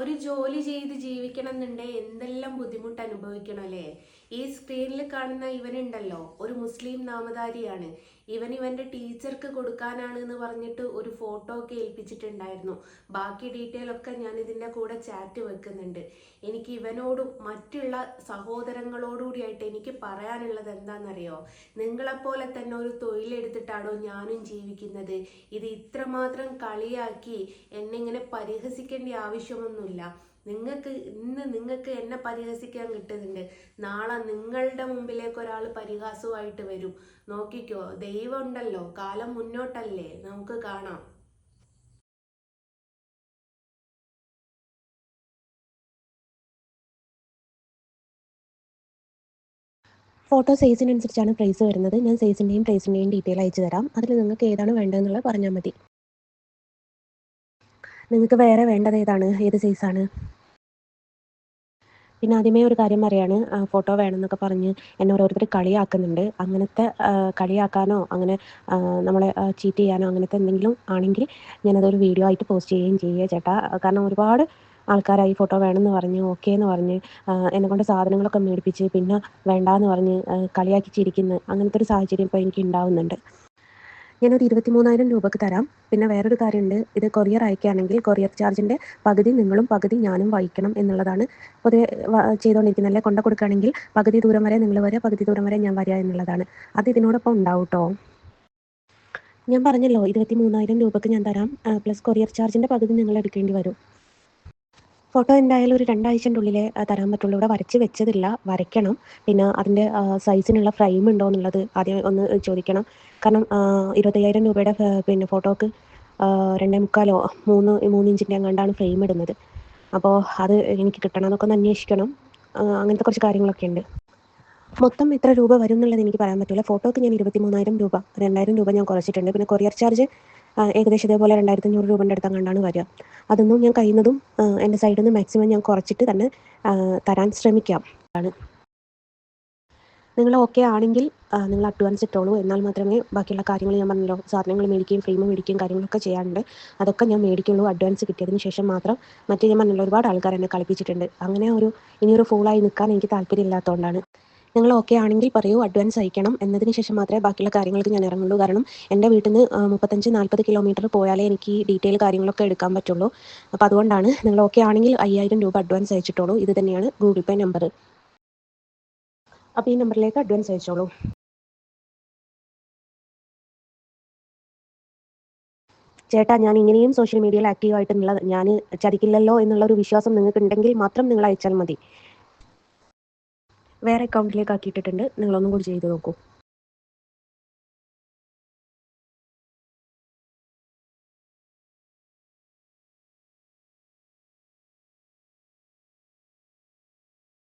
ഒരു ജോലി ചെയ്ത് ജീവിക്കണം എന്നുണ്ടെങ്കിൽ എന്തെല്ലാം ബുദ്ധിമുട്ട് അനുഭവിക്കണം അല്ലേ? ഈ സ്ക്രീനിൽ കാണുന്ന ഇവനുണ്ടല്ലോ, ഒരു മുസ്ലിം നാമധാരിയാണ്. ഇവന്റെ ടീച്ചർക്ക് കൊടുക്കാനാണ് എന്ന് പറഞ്ഞിട്ട് ഒരു ഫോട്ടോ ഒക്കെ ഏൽപ്പിച്ചിട്ടുണ്ടായിരുന്നു. ബാക്കി ഡീറ്റെയിൽ ഒക്കെ ഞാൻ ഇതിന്റെ കൂടെ ചാറ്റ് വെക്കുന്നുണ്ട്. എനിക്ക് ഇവനോടും മറ്റുള്ള സഹോദരങ്ങളോടുകൂടിയായിട്ട് എനിക്ക് പറയാനുള്ളത് എന്താണെന്നറിയോ? നിങ്ങളെപ്പോലെ തന്നെ ഒരു തൊഴിലെടുത്തിട്ടാണോ ഞാനും ജീവിക്കുന്നത്? ഇത് ഇത്രമാത്രം കളിയാക്കി എന്നെ ഇങ്ങനെ പരിഹസിക്കേണ്ട ആവശ്യമൊന്നുമില്ല. നിങ്ങൾക്ക് എന്നെ പരിഹസിക്കാൻ കിട്ടുന്നുണ്ട്. നാളെ നിങ്ങളുടെ മുമ്പിലേക്ക് ഒരാൾ പരിഹാസമായിട്ട് വരും. നോക്കിക്കോ, ദൈവം ഉണ്ടല്ലോ, കാലം മുന്നോട്ടല്ലേ, നമുക്ക് കാണാം. ഫോട്ടോ സൈസിനനുസരിച്ചാണ് പ്രൈസ് വരുന്നത്. ഞാൻ സൈസിൻ്റെയും പ്രൈസിൻ്റെയും ഡീറ്റെയിൽ അയച്ചു തരാം. അതിൽ നിങ്ങൾക്ക് ഏതാണ് വേണ്ടതെന്നുള്ളത് പറഞ്ഞാൽ മതി. നിങ്ങൾക്ക് വേറെ വേണ്ടത് ഏതാണ്, ഏത് സൈസാണ്? പിന്നെ ആദ്യമേ ഒരു കാര്യം പറയാണ്, ഫോട്ടോ വേണമെന്നൊക്കെ പറഞ്ഞ് എന്നെ ഓരോരുത്തർ കളിയാക്കുന്നുണ്ട്. അങ്ങനത്തെ കളിയാക്കാനോ അങ്ങനെ നമ്മളെ ചീറ്റ് ചെയ്യാനോ അങ്ങനത്തെ എന്തെങ്കിലും ആണെങ്കിൽ ഞാനതൊരു വീഡിയോ ആയിട്ട് പോസ്റ്റ് ചെയ്യുകയും ചെയ്യുക ചേട്ടാ. കാരണം ഒരുപാട് ആൾക്കാരായി ഫോട്ടോ വേണമെന്ന് പറഞ്ഞ് ഓക്കേ എന്ന് പറഞ്ഞ് എന്നെക്കൊണ്ട് സാധനങ്ങളൊക്കെ മേടിപ്പിച്ച് പിന്നെ വേണ്ടാന്ന് പറഞ്ഞ് കളിയാക്കി ചിരിക്കുന്ന അങ്ങനത്തെ ഒരു സാഹചര്യം ഇപ്പോൾ എനിക്ക് ഉണ്ടാവുന്നുണ്ട്. ഞാനൊരു 23,000 രൂപക്ക് തരാം. പിന്നെ വേറൊരു കാര്യമുണ്ട്, ഇത് കൊറിയർ അയക്കുകയാണെങ്കിൽ കൊറിയർ ചാർജിൻ്റെ പകുതി നിങ്ങളും പകുതി ഞാനും വഹിക്കണം എന്നുള്ളതാണ് പൊതുവെ ചെയ്തുകൊണ്ടിരിക്കുന്നത്. അല്ലെ കൊണ്ട കൊടുക്കുകയാണെങ്കിൽ പകുതി ദൂരം വരെ നിങ്ങൾ വരിക, പകുതി ദൂരം വരെ ഞാൻ വരിക എന്നുള്ളതാണ്. അത് ഇതിനോടൊപ്പം ഉണ്ടാവും കേട്ടോ. ഞാൻ പറഞ്ഞല്ലോ 23,000 രൂപക്ക് ഞാൻ തരാം, പ്ലസ് കൊറിയർ ചാർജിൻ്റെ പകുതി നിങ്ങൾ എടുക്കേണ്ടി വരും. ഫോട്ടോ എന്തായാലും ഒരു 2 ആഴ്ചൻ്റെ ഉള്ളിലേ തരാൻ പറ്റുള്ളൂ. ഇവിടെ വരച്ച് വെച്ചതില്ല, വരയ്ക്കണം. പിന്നെ അതിൻ്റെ സൈസിനുള്ള ഫ്രെയിം ഉണ്ടോ എന്നുള്ളത് ആദ്യം ഒന്ന് ചോദിക്കണം. കാരണം 25,000 രൂപയുടെ പിന്നെ ഫോട്ടോക്ക് 2.25 3 ഇഞ്ചിൻ്റെ എങ്ങാണ്ടാണ് ഫ്രെയിം ഇടുന്നത്. അപ്പോൾ അത് എനിക്ക് കിട്ടണം, അതൊക്കെ ഒന്ന് അന്വേഷിക്കണം. അങ്ങനത്തെ കുറച്ച് കാര്യങ്ങളൊക്കെ ഉണ്ട്. മൊത്തം എത്ര രൂപ വരും എന്നുള്ളത് എനിക്ക് പറയാൻ പറ്റില്ല. ഫോട്ടോക്ക് ഞാൻ 23,000 രൂപ, 2,000 രൂപ ഞാൻ കുറച്ചിട്ടുണ്ട്. പിന്നെ കൊറിയർ ചാർജ് ഏകദേശം ഇതേപോലെ 2,500 രൂപയുടെ അടുത്ത് കണ്ടാണ് വരിക. അതൊന്നും ഞാൻ കഴിയുന്നതും എൻ്റെ സൈഡിൽ നിന്ന് മാക്സിമം ഞാൻ കുറച്ചിട്ട് തന്നെ തരാൻ ശ്രമിക്കാം. ആണ് നിങ്ങൾ ഓക്കെ ആണെങ്കിൽ നിങ്ങൾ അഡ്വാൻസ് ഇട്ടോളൂ. എന്നാൽ മാത്രമേ ബാക്കിയുള്ള കാര്യങ്ങൾ, ഞാൻ പറഞ്ഞല്ലോ സാധനങ്ങൾ മേടിക്കുകയും ഫ്രെയിം മേടിക്കുകയും കാര്യങ്ങളൊക്കെ ചെയ്യാനുണ്ട്, അതൊക്കെ ഞാൻ മേടിക്കുള്ളൂ. അഡ്വാൻസ് കിട്ടിയതിന് ശേഷം മാത്രം. മറ്റേ ഞാൻ പറഞ്ഞല്ലോ ഒരുപാട് ആൾക്കാർ എന്നെ കളിപ്പിച്ചിട്ടുണ്ട്. അങ്ങനെ ഇനിയൊരു ഫൂളായി നിൽക്കാൻ എനിക്ക് താല്പര്യമില്ലാത്തതുകൊണ്ടാണ്. നിങ്ങൾ ഓക്കെ ആണെങ്കിൽ പറയൂ, അഡ്വാൻസ് അയക്കണം. എന്നതിന് ശേഷം മാത്രമേ ബാക്കിയുള്ള കാര്യങ്ങൾക്ക് ഞാൻ ഇറങ്ങുള്ളൂ. കാരണം എൻ്റെ വീട്ടിൽ നിന്ന് 35-40 കിലോമീറ്റർ പോയാലേ എനിക്ക് ഈ ഡീറ്റെയിൽ കാര്യങ്ങളൊക്കെ എടുക്കാൻ പറ്റുള്ളൂ. അപ്പോൾ അതുകൊണ്ടാണ്. നിങ്ങൾ ഓക്കെ ആണെങ്കിൽ 5,000 രൂപ അഡ്വാൻസ് അയച്ചിട്ടോളൂ. ഇത് തന്നെയാണ് ഗൂഗിൾ പേ നമ്പർ. അപ്പോൾ ഈ നമ്പറിലേക്ക് അഡ്വാൻസ് അയച്ചോളൂ. ചേട്ടാ, ഞാൻ ഇങ്ങനെയും സോഷ്യൽ മീഡിയയിൽ ആക്റ്റീവായിട്ടുള്ള ഞാൻ ചതിക്കില്ലല്ലോ എന്നുള്ള ഒരു വിശ്വാസം നിങ്ങൾക്ക് ഉണ്ടെങ്കിൽ മാത്രം നിങ്ങൾ അയച്ചാൽ മതി. വേറെ അക്കൗണ്ടിലേക്ക് ആക്കിയിട്ടിട്ടുണ്ട്, നിങ്ങളൊന്നും കൂടി ചെയ്ത് നോക്കൂ.